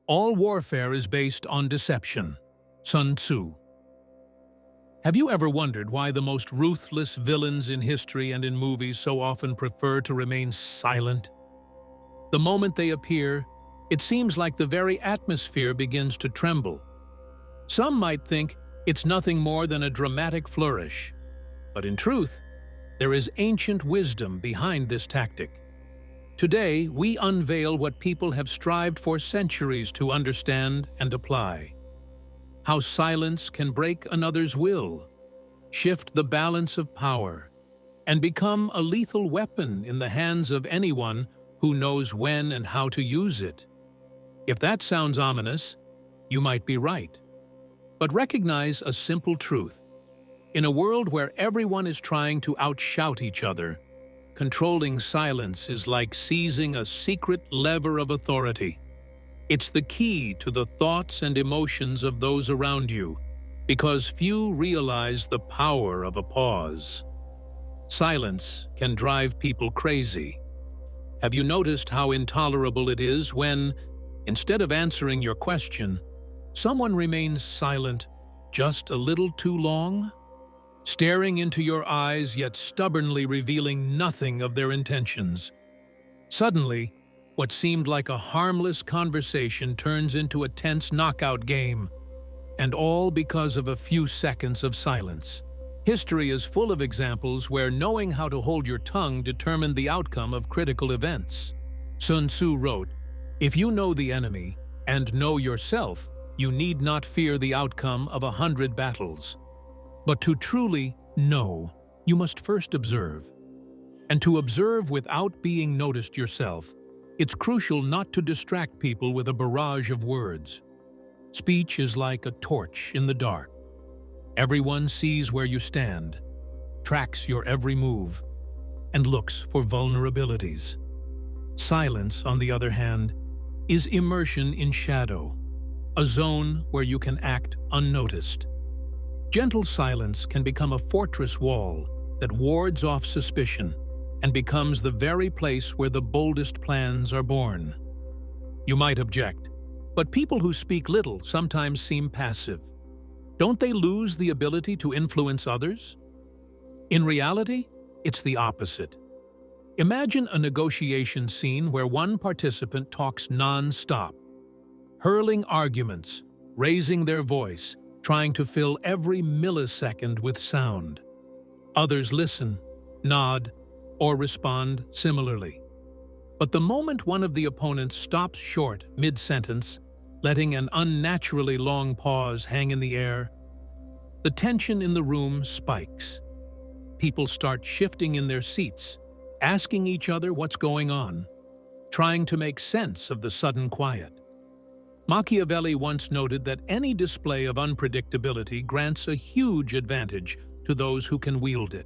All warfare is based on deception. Sun Tzu. Have you ever wondered why the most ruthless villains in history and in movies so often prefer to remain silent? The moment they appear, it seems like the very atmosphere begins to tremble. Some might think it's nothing more than a dramatic flourish, but in truth, there is ancient wisdom behind this tactic. Today, we unveil what people have strived for centuries to understand and apply. How silence can break another's will, shift the balance of power, and become a lethal weapon in the hands of anyone who knows when and how to use it. If that sounds ominous, you might be right. But recognize a simple truth. In a world where everyone is trying to outshout each other, controlling silence is like seizing a secret lever of authority. It's the key to the thoughts and emotions of those around you, because few realize the power of a pause. Silence can drive people crazy. Have you noticed how intolerable it is when, instead of answering your question, someone remains silent just a little too long? Staring into your eyes yet stubbornly revealing nothing of their intentions. Suddenly, what seemed like a harmless conversation turns into a tense knockout game, and all because of a few seconds of silence. History is full of examples where knowing how to hold your tongue determined the outcome of critical events. Sun Tzu wrote, "If you know the enemy and know yourself, you need not fear the outcome of 100 battles. But to truly know, you must first observe. And to observe without being noticed yourself, it's crucial not to distract people with a barrage of words. Speech is like a torch in the dark. Everyone sees where you stand, tracks your every move, and looks for vulnerabilities. Silence, on the other hand, is immersion in shadow, a zone where you can act unnoticed. Gentle silence can become a fortress wall that wards off suspicion and becomes the very place where the boldest plans are born. You might object, but people who speak little sometimes seem passive. Don't they lose the ability to influence others? In reality, it's the opposite. Imagine a negotiation scene where one participant talks non-stop, hurling arguments, raising their voice, trying to fill every millisecond with sound. Others listen, nod, or respond similarly. But the moment one of the opponents stops short mid-sentence, letting an unnaturally long pause hang in the air, the tension in the room spikes. People start shifting in their seats, asking each other what's going on, trying to make sense of the sudden quiet. Machiavelli once noted that any display of unpredictability grants a huge advantage to those who can wield it.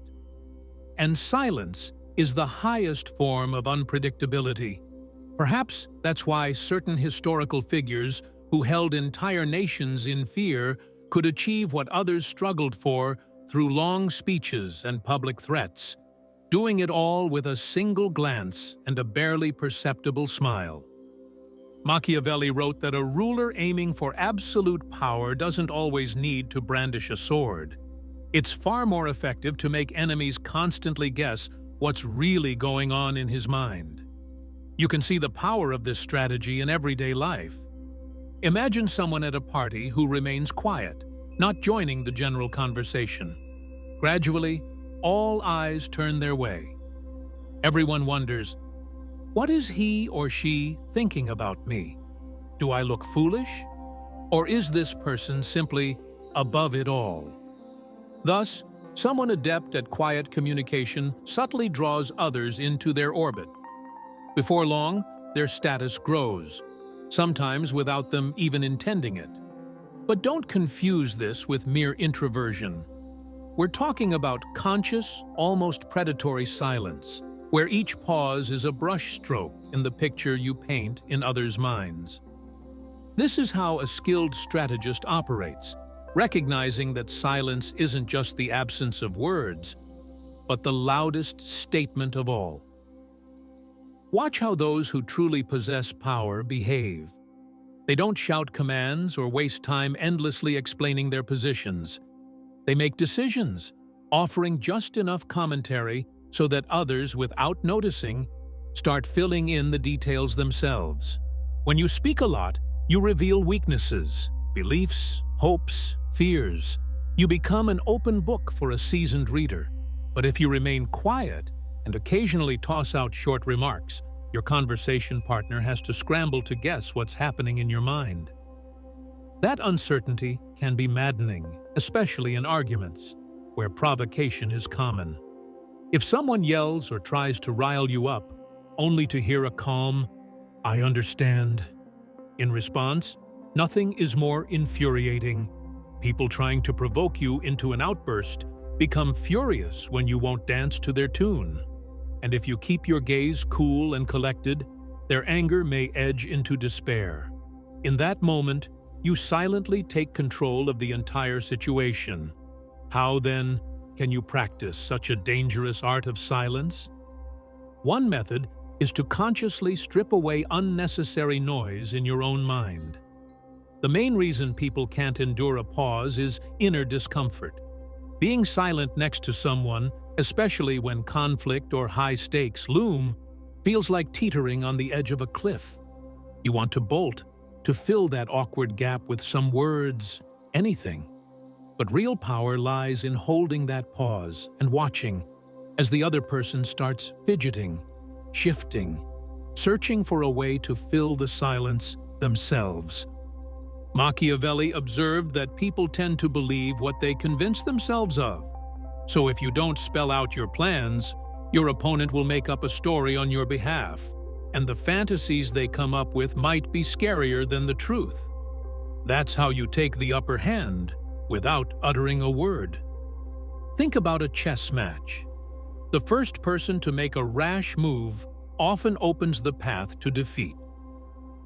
And silence is the highest form of unpredictability. Perhaps that's why certain historical figures who held entire nations in fear could achieve what others struggled for through long speeches and public threats, doing it all with a single glance and a barely perceptible smile. Machiavelli wrote that a ruler aiming for absolute power doesn't always need to brandish a sword. It's far more effective to make enemies constantly guess what's really going on in his mind. You can see the power of this strategy in everyday life. Imagine someone at a party who remains quiet, not joining the general conversation. Gradually, all eyes turn their way. Everyone wonders, what is he or she thinking about me? Do I look foolish? Or is this person simply above it all? Thus, someone adept at quiet communication subtly draws others into their orbit. Before long, their status grows, sometimes without them even intending it. But don't confuse this with mere introversion. We're talking about conscious, almost predatory silence, where each pause is a brushstroke in the picture you paint in others' minds. This is how a skilled strategist operates, recognizing that silence isn't just the absence of words, but the loudest statement of all. Watch how those who truly possess power behave. They don't shout commands or waste time endlessly explaining their positions. They make decisions, offering just enough commentary so that others, without noticing, start filling in the details themselves. When you speak a lot, you reveal weaknesses, beliefs, hopes, fears. You become an open book for a seasoned reader. But if you remain quiet and occasionally toss out short remarks, your conversation partner has to scramble to guess what's happening in your mind. That uncertainty can be maddening, especially in arguments, where provocation is common. If someone yells or tries to rile you up, only to hear a calm, "I understand," in response, nothing is more infuriating. People trying to provoke you into an outburst become furious when you won't dance to their tune. And if you keep your gaze cool and collected, their anger may edge into despair. In that moment, you silently take control of the entire situation. How, then, can you practice such a dangerous art of silence? One method is to consciously strip away unnecessary noise in your own mind. The main reason people can't endure a pause is inner discomfort. Being silent next to someone, especially when conflict or high stakes loom, feels like teetering on the edge of a cliff. You want to bolt, to fill that awkward gap with some words, anything. But real power lies in holding that pause and watching as the other person starts fidgeting, shifting, searching for a way to fill the silence themselves. Machiavelli observed that people tend to believe what they convince themselves of. So if you don't spell out your plans, your opponent will make up a story on your behalf, and the fantasies they come up with might be scarier than the truth. That's how you take the upper hand without uttering a word. Think about a chess match. The first person to make a rash move often opens the path to defeat.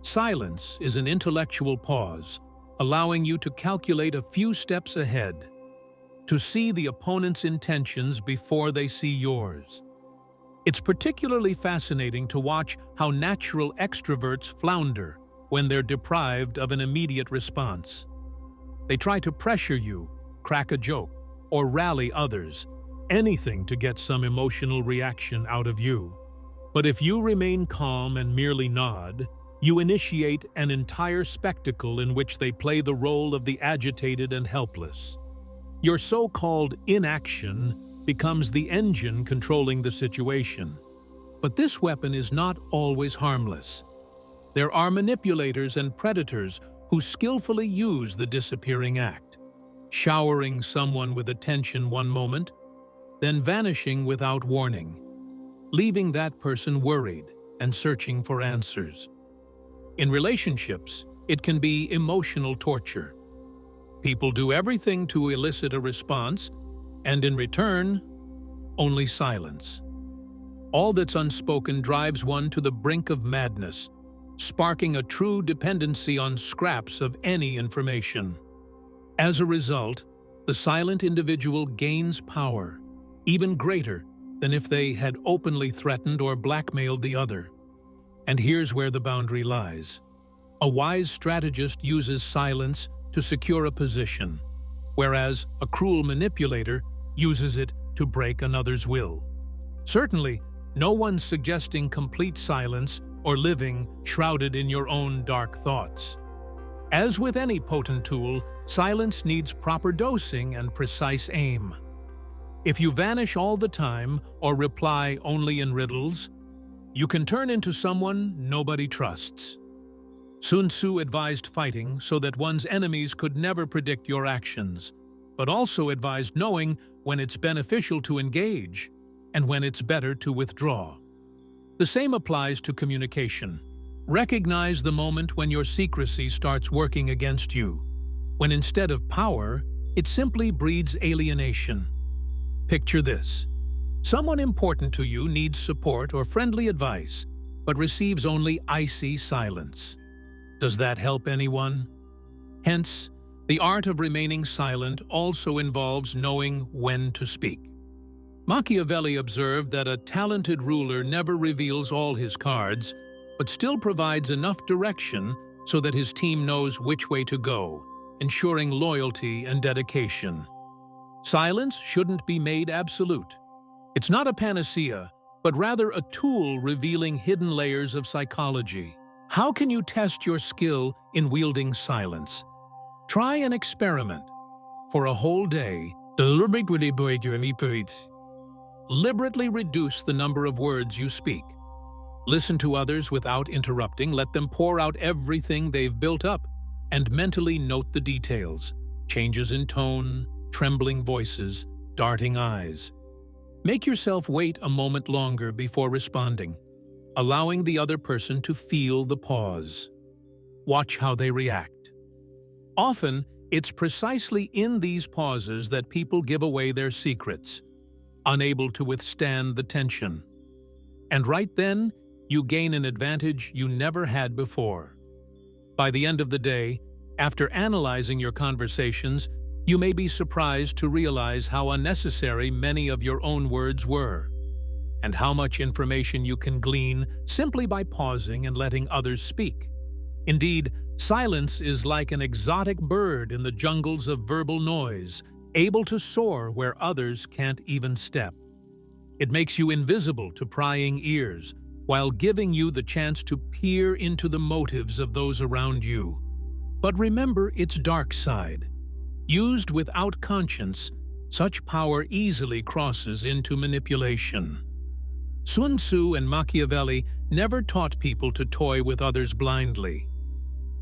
Silence is an intellectual pause, allowing you to calculate a few steps ahead, to see the opponent's intentions before they see yours. It's particularly fascinating to watch how natural extroverts flounder when they're deprived of an immediate response. They try to pressure you, crack a joke, or rally others, anything to get some emotional reaction out of you. But if you remain calm and merely nod, you initiate an entire spectacle in which they play the role of the agitated and helpless. Your so-called inaction becomes the engine controlling the situation. But this weapon is not always harmless. There are manipulators and predators who skillfully use the disappearing act, showering someone with attention one moment, then vanishing without warning, leaving that person worried and searching for answers. In relationships, it can be emotional torture. People do everything to elicit a response, and in return, only silence. All that's unspoken drives one to the brink of madness, sparking a true dependency on scraps of any information. As a result, the silent individual gains power, even greater than if they had openly threatened or blackmailed the other. And here's where the boundary lies. A wise strategist uses silence to secure a position, whereas a cruel manipulator uses it to break another's will. Certainly, no one's suggesting complete silence or living shrouded in your own dark thoughts. As with any potent tool, silence needs proper dosing and precise aim. If you vanish all the time or reply only in riddles, you can turn into someone nobody trusts. Sun Tzu advised fighting so that one's enemies could never predict your actions, but also advised knowing when it's beneficial to engage and when it's better to withdraw. The same applies to communication. Recognize the moment when your secrecy starts working against you, when instead of power, it simply breeds alienation. Picture this. Someone important to you needs support or friendly advice, but receives only icy silence. Does that help anyone? Hence, the art of remaining silent also involves knowing when to speak. Machiavelli observed that a talented ruler never reveals all his cards, but still provides enough direction so that his team knows which way to go, ensuring loyalty and dedication. Silence shouldn't be made absolute. It's not a panacea, but rather a tool revealing hidden layers of psychology. How can you test your skill in wielding silence? Try an experiment. For a whole day, deliberately reduce the number of words you speak. Listen to others without interrupting, let them pour out everything they've built up, and mentally note the details, changes in tone, trembling voices, darting eyes. Make yourself wait a moment longer before responding, allowing the other person to feel the pause. Watch how they react. Often, it's precisely in these pauses that people give away their secrets, unable to withstand the tension. And right then, you gain an advantage you never had before. By the end of the day, after analyzing your conversations, you may be surprised to realize how unnecessary many of your own words were, and how much information you can glean simply by pausing and letting others speak. Indeed, silence is like an exotic bird in the jungles of verbal noise, able to soar where others can't even step. It makes you invisible to prying ears, while giving you the chance to peer into the motives of those around you. But remember its dark side. Used without conscience, such power easily crosses into manipulation. Sun Tzu and Machiavelli never taught people to toy with others blindly.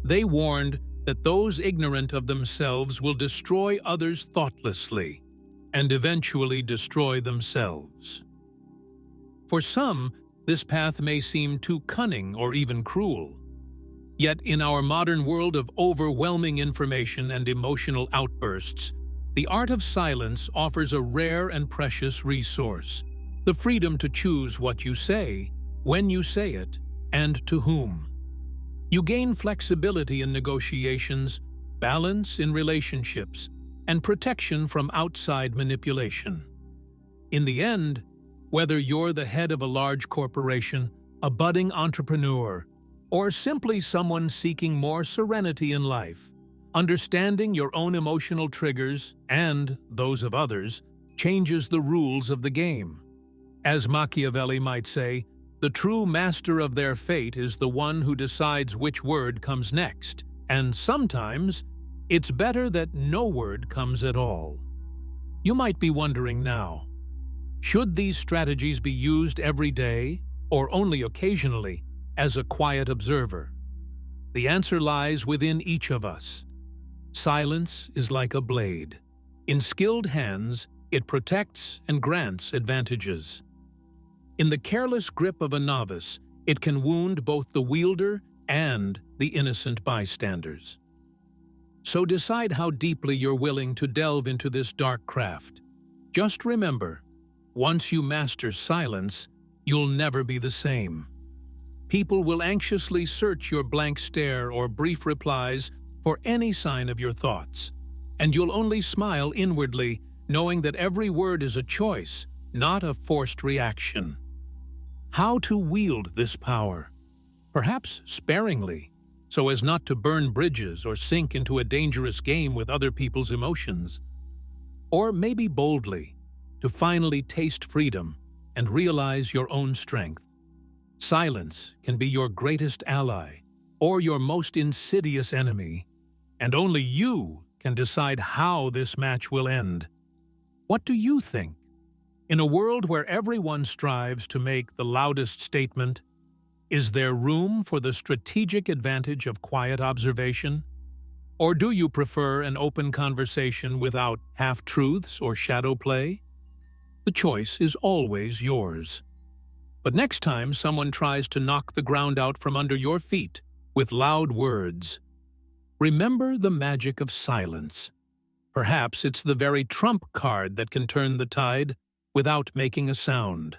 They warned that those ignorant of themselves will destroy others thoughtlessly, and eventually destroy themselves. For some, this path may seem too cunning or even cruel. Yet in our modern world of overwhelming information and emotional outbursts, the art of silence offers a rare and precious resource: the freedom to choose what you say, when you say it, and to whom. You gain flexibility in negotiations, balance in relationships, and protection from outside manipulation. In the end, whether you're the head of a large corporation, a budding entrepreneur, or simply someone seeking more serenity in life, understanding your own emotional triggers and those of others changes the rules of the game. As Machiavelli might say, the true master of their fate is the one who decides which word comes next, and sometimes it's better that no word comes at all. You might be wondering now, should these strategies be used every day or only occasionally as a quiet observer? The answer lies within each of us. Silence is like a blade. In skilled hands, it protects and grants advantages. In the careless grip of a novice, it can wound both the wielder and the innocent bystanders. So decide how deeply you're willing to delve into this dark craft. Just remember, once you master silence, you'll never be the same. People will anxiously search your blank stare or brief replies for any sign of your thoughts, and you'll only smile inwardly, knowing that every word is a choice, not a forced reaction. How to wield this power? Perhaps sparingly, so as not to burn bridges or sink into a dangerous game with other people's emotions. Or maybe boldly, to finally taste freedom and realize your own strength. Silence can be your greatest ally or your most insidious enemy, and only you can decide how this match will end. What do you think? In a world where everyone strives to make the loudest statement, is there room for the strategic advantage of quiet observation? Or do you prefer an open conversation without half-truths or shadow play? The choice is always yours. But next time someone tries to knock the ground out from under your feet with loud words, remember the magic of silence. Perhaps it's the very trump card that can turn the tide without making a sound.